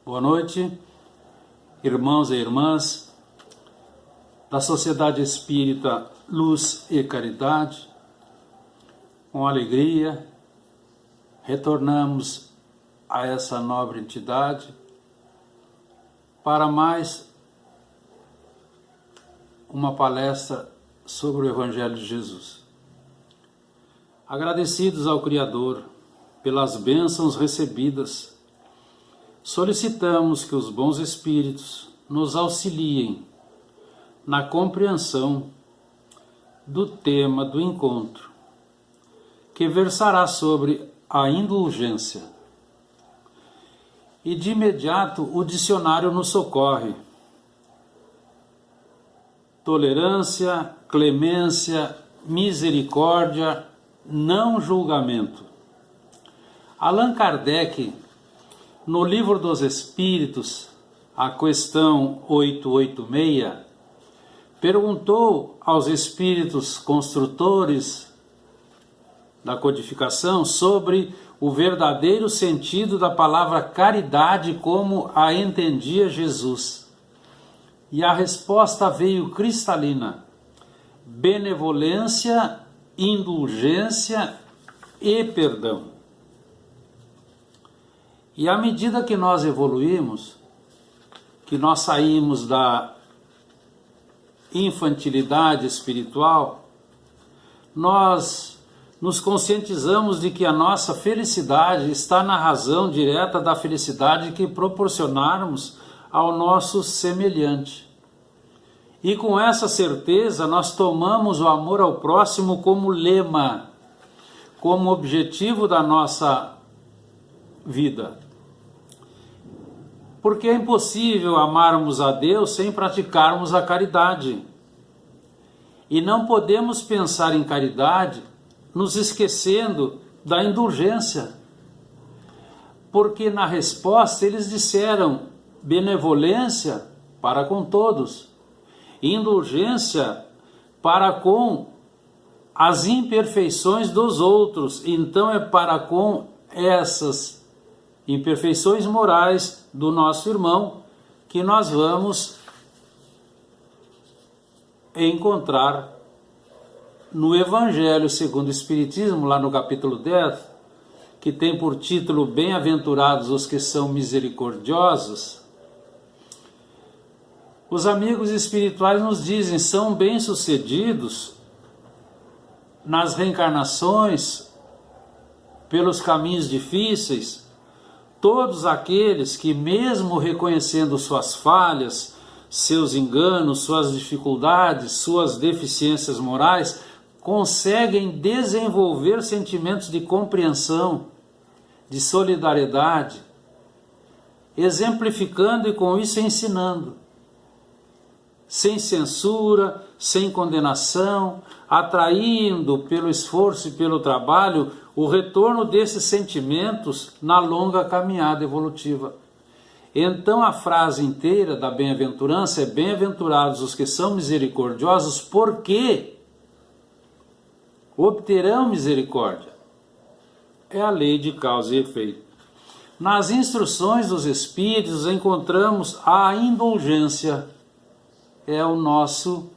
Boa noite, irmãos e irmãs da Sociedade Espírita Luz e Caridade. Com alegria, retornamos a essa nobre entidade para mais uma palestra sobre o Evangelho de Jesus. Agradecidos ao Criador pelas bênçãos recebidas, solicitamos que os bons Espíritos nos auxiliem na compreensão do tema do encontro, que versará sobre a indulgência. E de imediato o dicionário nos socorre. Tolerância, clemência, misericórdia, não julgamento. Allan Kardec, no Livro dos Espíritos, a questão 886, perguntou aos espíritos construtores da codificação sobre o verdadeiro sentido da palavra caridade como a entendia Jesus. E a resposta veio cristalina: benevolência, indulgência e perdão. E à medida que nós evoluímos, que nós saímos da infantilidade espiritual, nós nos conscientizamos de que a nossa felicidade está na razão direta da felicidade que proporcionarmos ao nosso semelhante. E com essa certeza nós tomamos o amor ao próximo como lema, como objetivo da nossa vida. Porque é impossível amarmos a Deus sem praticarmos a caridade. E não podemos pensar em caridade nos esquecendo da indulgência. Porque na resposta eles disseram benevolência para com todos, indulgência para com as imperfeições dos outros. Então é para com essas imperfeições morais do nosso irmão que nós vamos encontrar no Evangelho segundo o Espiritismo, lá no capítulo 10, que tem por título Bem-aventurados os que são misericordiosos. Os amigos espirituais nos dizem: são bem-sucedidos nas reencarnações, pelos caminhos difíceis, todos aqueles que, mesmo reconhecendo suas falhas, seus enganos, suas dificuldades, suas deficiências morais, conseguem desenvolver sentimentos de compreensão, de solidariedade, exemplificando e com isso ensinando, sem censura, sem condenação, atraindo pelo esforço e pelo trabalho o retorno desses sentimentos na longa caminhada evolutiva. Então a frase inteira da bem-aventurança é: bem-aventurados os que são misericordiosos, porque obterão misericórdia. É a lei de causa e efeito. Nas instruções dos Espíritos encontramos a indulgência. É o nosso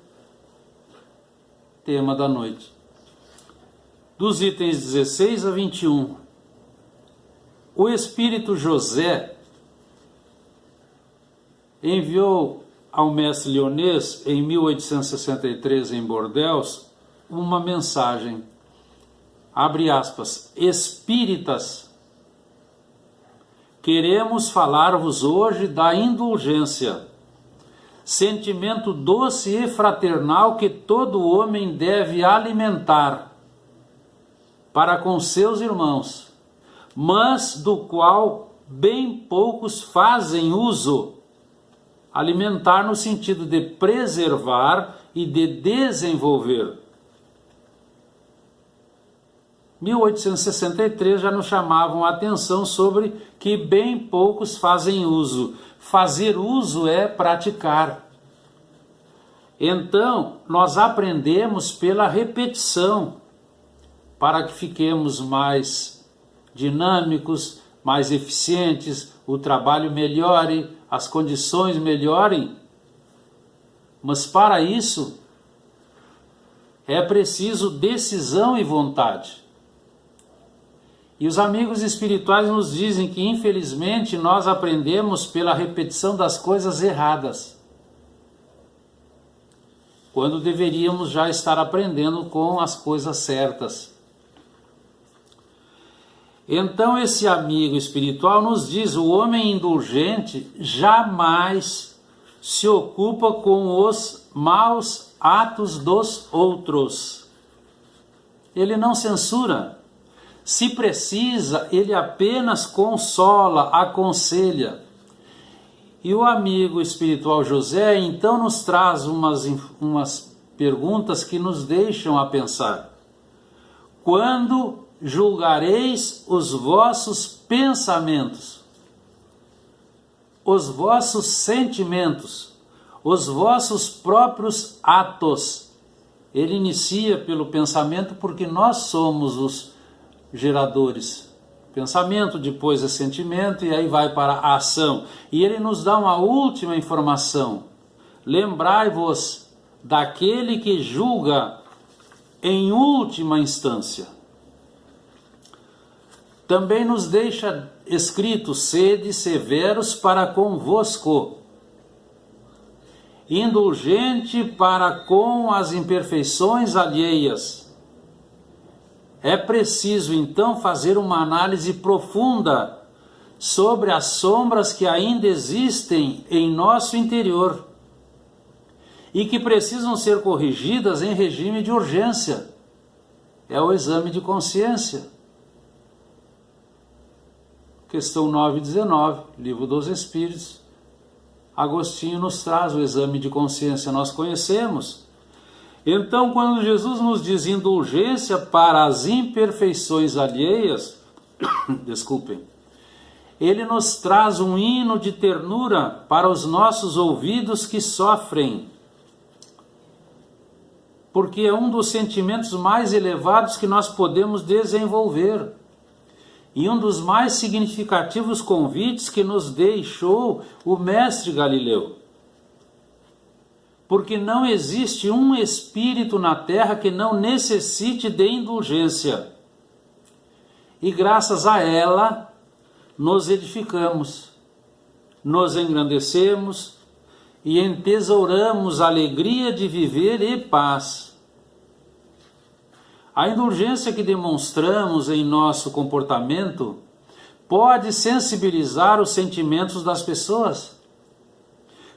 tema da noite. Dos itens 16 a 21, o Espírito José enviou ao mestre Lyonês, em 1863, em Bordeaux, uma mensagem, abre aspas: espíritas, queremos falar-vos hoje da indulgência, sentimento doce e fraternal que todo homem deve alimentar para com seus irmãos, mas do qual bem poucos fazem uso. Alimentar no sentido de preservar e de desenvolver. 1863 já nos chamavam a atenção sobre que bem poucos fazem uso. Fazer uso é praticar. Então, nós aprendemos pela repetição, para que fiquemos mais dinâmicos, mais eficientes, o trabalho melhore, as condições melhorem. Mas para isso é preciso decisão e vontade. E os amigos espirituais nos dizem que, infelizmente, nós aprendemos pela repetição das coisas erradas, quando deveríamos já estar aprendendo com as coisas certas. Então esse amigo espiritual nos diz: o homem indulgente jamais se ocupa com os maus atos dos outros. Ele não censura. Se precisa, ele apenas consola, aconselha. E o amigo espiritual José então nos traz umas perguntas que nos deixam a pensar. Quando julgareis os vossos pensamentos, os vossos sentimentos, os vossos próprios atos? Ele inicia pelo pensamento porque nós somos os geradores. Pensamento, depois é sentimento e aí vai para a ação. E ele nos dá uma última informação. Lembrai-vos daquele que julga em última instância. Também nos deixa escrito: sede severos para convosco, indulgente para com as imperfeições alheias. É preciso então fazer uma análise profunda sobre as sombras que ainda existem em nosso interior e que precisam ser corrigidas em regime de urgência. É o exame de consciência. Questão 919, Livro dos Espíritos. Agostinho nos traz o exame de consciência, nós conhecemos. Então, quando Jesus nos diz indulgência para as imperfeições alheias, desculpem, ele nos traz um hino de ternura para os nossos ouvidos que sofrem, porque é um dos sentimentos mais elevados que nós podemos desenvolver e um dos mais significativos convites que nos deixou o mestre Galileu. Porque não existe um espírito na terra que não necessite de indulgência. E graças a ela, nos edificamos, nos engrandecemos e entesouramos a alegria de viver e paz. A indulgência que demonstramos em nosso comportamento pode sensibilizar os sentimentos das pessoas,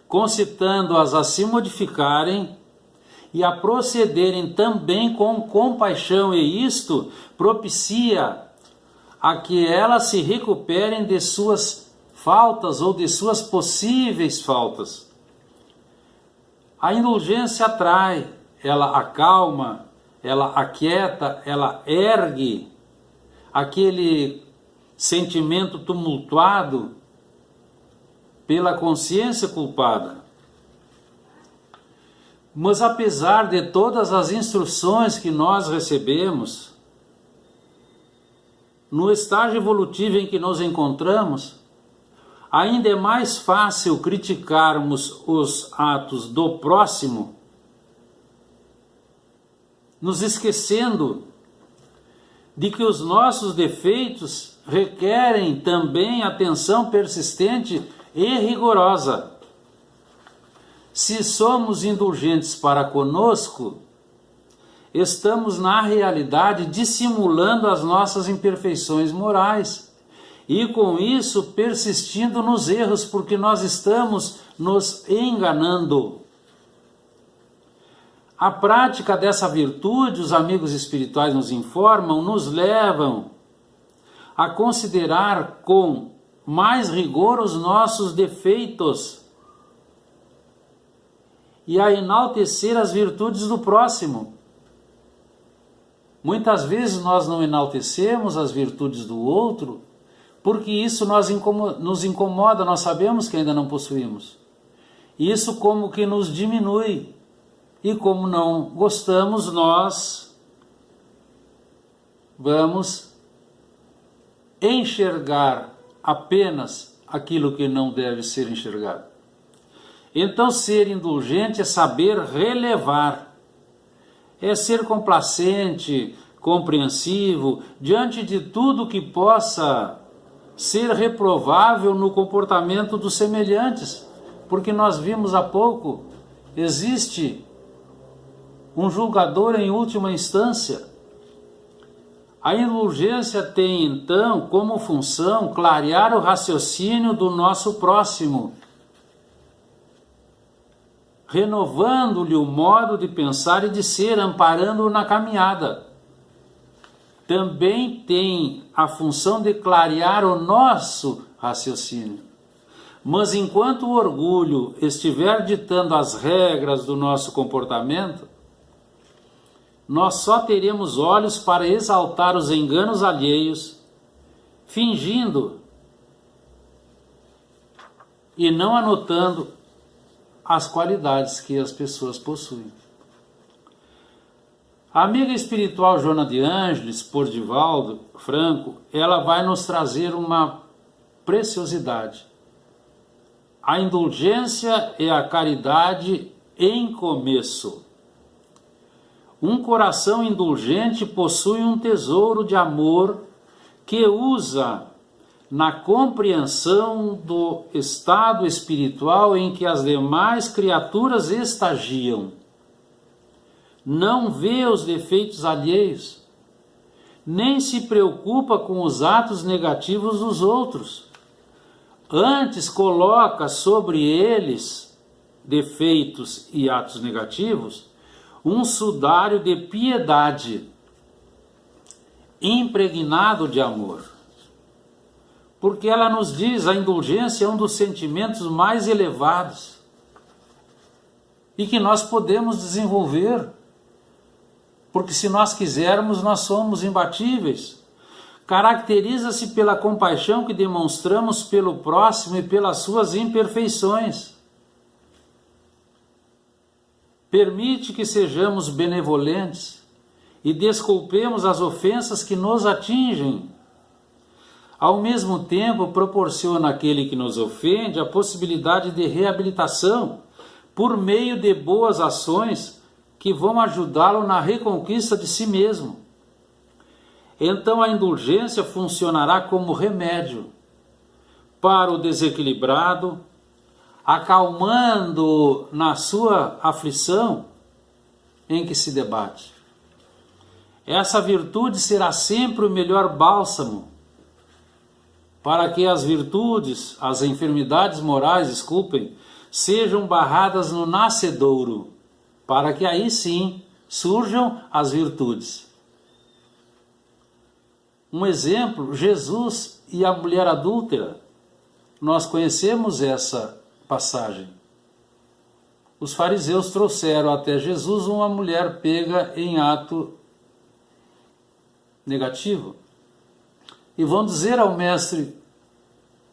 concitando-as a se modificarem e a procederem também com compaixão, e isto propicia a que elas se recuperem de suas faltas ou de suas possíveis faltas. A indulgência atrai, ela acalma, ela aquieta, ela ergue aquele sentimento tumultuado pela consciência culpada. Mas apesar de todas as instruções que nós recebemos, no estágio evolutivo em que nos encontramos, ainda é mais fácil criticarmos os atos do próximo, nos esquecendo de que os nossos defeitos requerem também atenção persistente e rigorosa. Se somos indulgentes para conosco, estamos na realidade dissimulando as nossas imperfeições morais e com isso persistindo nos erros, porque nós estamos nos enganando. A prática dessa virtude, os amigos espirituais nos informam, nos levam a considerar com mais rigor os nossos defeitos e a enaltecer as virtudes do próximo. Muitas vezes nós não enaltecemos as virtudes do outro porque isso nos incomoda, nós sabemos que ainda não possuímos. Isso como que nos diminui. E como não gostamos, nós vamos enxergar apenas aquilo que não deve ser enxergado. Então, ser indulgente é saber relevar, é ser complacente, compreensivo, diante de tudo que possa ser reprovável no comportamento dos semelhantes, porque nós vimos há pouco, existe um julgador em última instância. A indulgência tem, então, como função clarear o raciocínio do nosso próximo, renovando-lhe o modo de pensar e de ser, amparando-o na caminhada. Também tem a função de clarear o nosso raciocínio. Mas enquanto o orgulho estiver ditando as regras do nosso comportamento, nós só teremos olhos para exaltar os enganos alheios, fingindo e não anotando as qualidades que as pessoas possuem. A amiga espiritual Joana de Ângeles, por Divaldo Franco, ela vai nos trazer uma preciosidade. A indulgência é a caridade em começo. Um coração indulgente possui um tesouro de amor que usa na compreensão do estado espiritual em que as demais criaturas estagiam. Não vê os defeitos alheios, nem se preocupa com os atos negativos dos outros. Antes coloca sobre eles, defeitos e atos negativos, um sudário de piedade, impregnado de amor. Porque ela nos diz, a indulgência é um dos sentimentos mais elevados e que nós podemos desenvolver. Porque se nós quisermos, nós somos imbatíveis. Caracteriza-se pela compaixão que demonstramos pelo próximo e pelas suas imperfeições. Permite que sejamos benevolentes e desculpemos as ofensas que nos atingem. Ao mesmo tempo, proporciona àquele que nos ofende a possibilidade de reabilitação por meio de boas ações que vão ajudá-lo na reconquista de si mesmo. Então a indulgência funcionará como remédio para o desequilibrado, acalmando na sua aflição em que se debate. Essa virtude será sempre o melhor bálsamo para que as virtudes, as enfermidades morais, sejam barradas no nascedouro, para que aí sim surjam as virtudes. Um exemplo, Jesus e a mulher adúltera. Nós conhecemos essa passagem. Os fariseus trouxeram até Jesus uma mulher pega em ato negativo. E vão dizer ao mestre,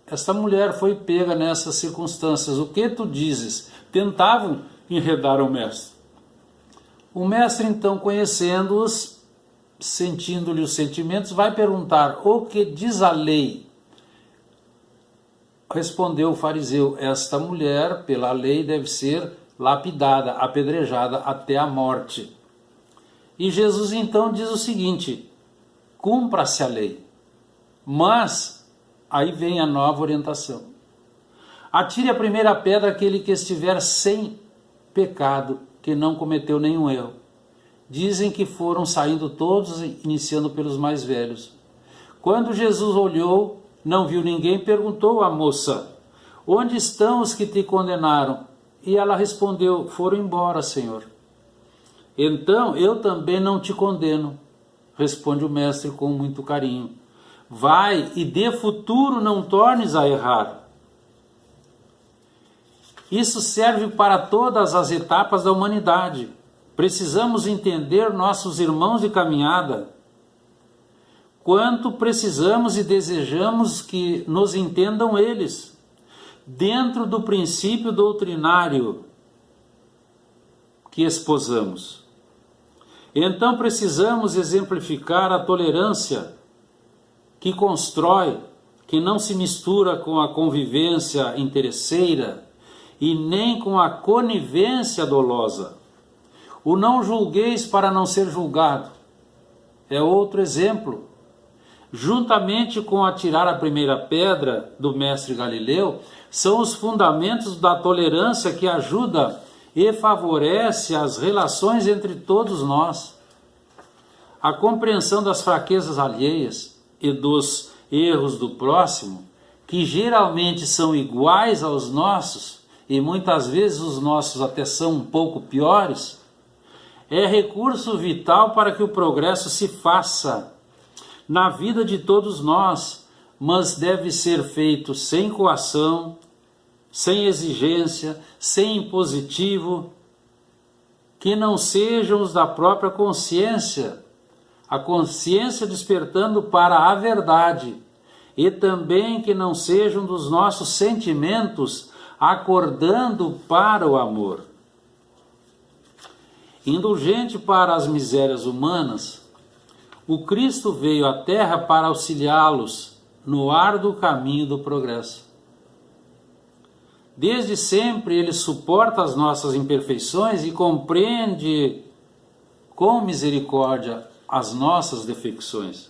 esta mulher foi pega nessas circunstâncias, o que tu dizes? Tentavam enredar o mestre. O mestre, então, conhecendo-os, sentindo-lhe os sentimentos, vai perguntar, o que diz a lei? Respondeu o fariseu, esta mulher, pela lei, deve ser lapidada, apedrejada até a morte. E Jesus, então, diz o seguinte, cumpra-se a lei. Mas, aí vem a nova orientação. Atire a primeira pedra aquele que estiver sem pecado, que não cometeu nenhum erro. Dizem que foram saindo todos, iniciando pelos mais velhos. Quando Jesus olhou, não viu ninguém, perguntou à moça, onde estão os que te condenaram? E ela respondeu, foram embora, Senhor. Então, eu também não te condeno, responde o mestre com muito carinho. Vai e de futuro não tornes a errar. Isso serve para todas as etapas da humanidade. Precisamos entender nossos irmãos de caminhada. Quanto precisamos e desejamos que nos entendam eles, dentro do princípio doutrinário que esposamos. Então precisamos exemplificar a tolerância que constrói, que não se mistura com a convivência interesseira e nem com a conivência dolosa. O não julgueis para não ser julgado é outro exemplo. Juntamente com atirar a primeira pedra do mestre Galileu, são os fundamentos da tolerância que ajuda e favorece as relações entre todos nós. A compreensão das fraquezas alheias e dos erros do próximo, que geralmente são iguais aos nossos, e muitas vezes os nossos até são um pouco piores, é recurso vital para que o progresso se faça na vida de todos nós, mas deve ser feito sem coação, sem exigência, sem impositivo, que não sejam os da própria consciência, a consciência despertando para a verdade, e também que não sejam dos nossos sentimentos acordando para o amor. Indulgente para as misérias humanas, o Cristo veio à Terra para auxiliá-los no árduo caminho do progresso. Desde sempre ele suporta as nossas imperfeições e compreende com misericórdia as nossas defecções.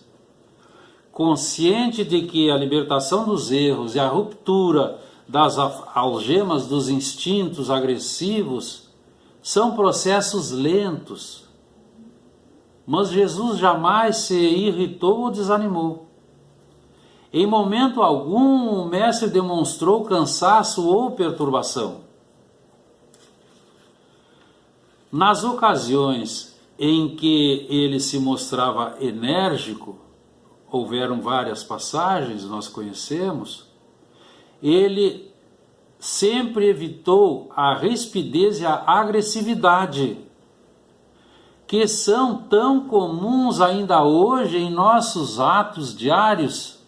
Consciente de que a libertação dos erros e a ruptura das algemas dos instintos agressivos são processos lentos, mas Jesus jamais se irritou ou desanimou. Em momento algum, o mestre demonstrou cansaço ou perturbação. Nas ocasiões em que ele se mostrava enérgico, houveram várias passagens, nós conhecemos, ele sempre evitou a rispidez e a agressividade, que são tão comuns ainda hoje em nossos atos diários,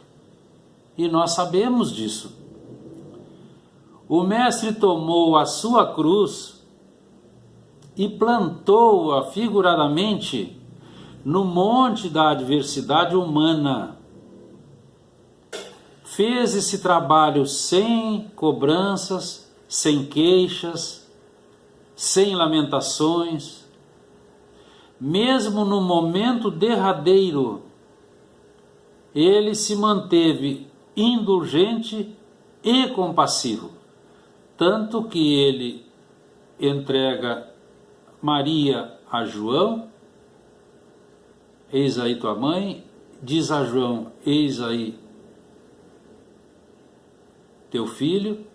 e nós sabemos disso. O mestre tomou a sua cruz e plantou-a figuradamente no monte da adversidade humana. Fez esse trabalho sem cobranças, sem queixas, sem lamentações. Mesmo no momento derradeiro, ele se manteve indulgente e compassivo, tanto que ele entrega Maria a João, eis aí tua mãe, diz a João, eis aí teu filho.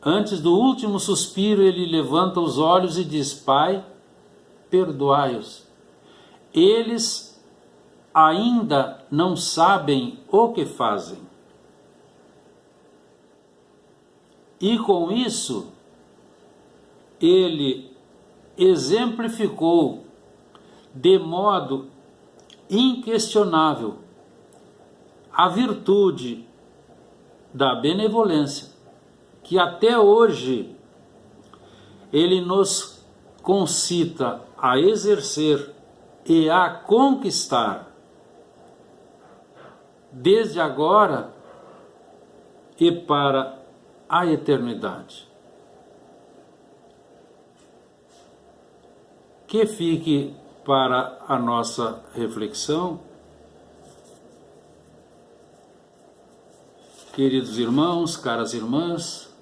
Antes do último suspiro, ele levanta os olhos e diz: Pai, perdoai-os. Eles ainda não sabem o que fazem. E com isso, ele exemplificou de modo inquestionável a virtude da benevolência, que até hoje ele nos concita a exercer e a conquistar, desde agora e para a eternidade. Que fique para a nossa reflexão, queridos irmãos, caras irmãs,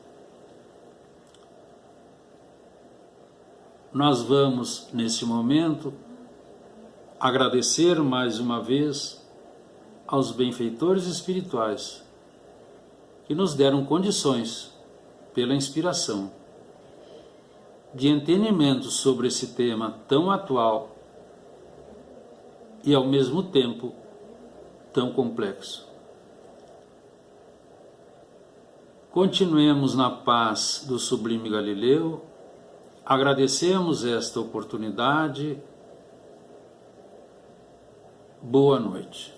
nós vamos, neste momento, agradecer mais uma vez aos benfeitores espirituais que nos deram condições, pela inspiração, de entendimento sobre esse tema tão atual e, ao mesmo tempo, tão complexo. Continuemos na paz do sublime Galileu, agradecemos esta oportunidade. Boa noite.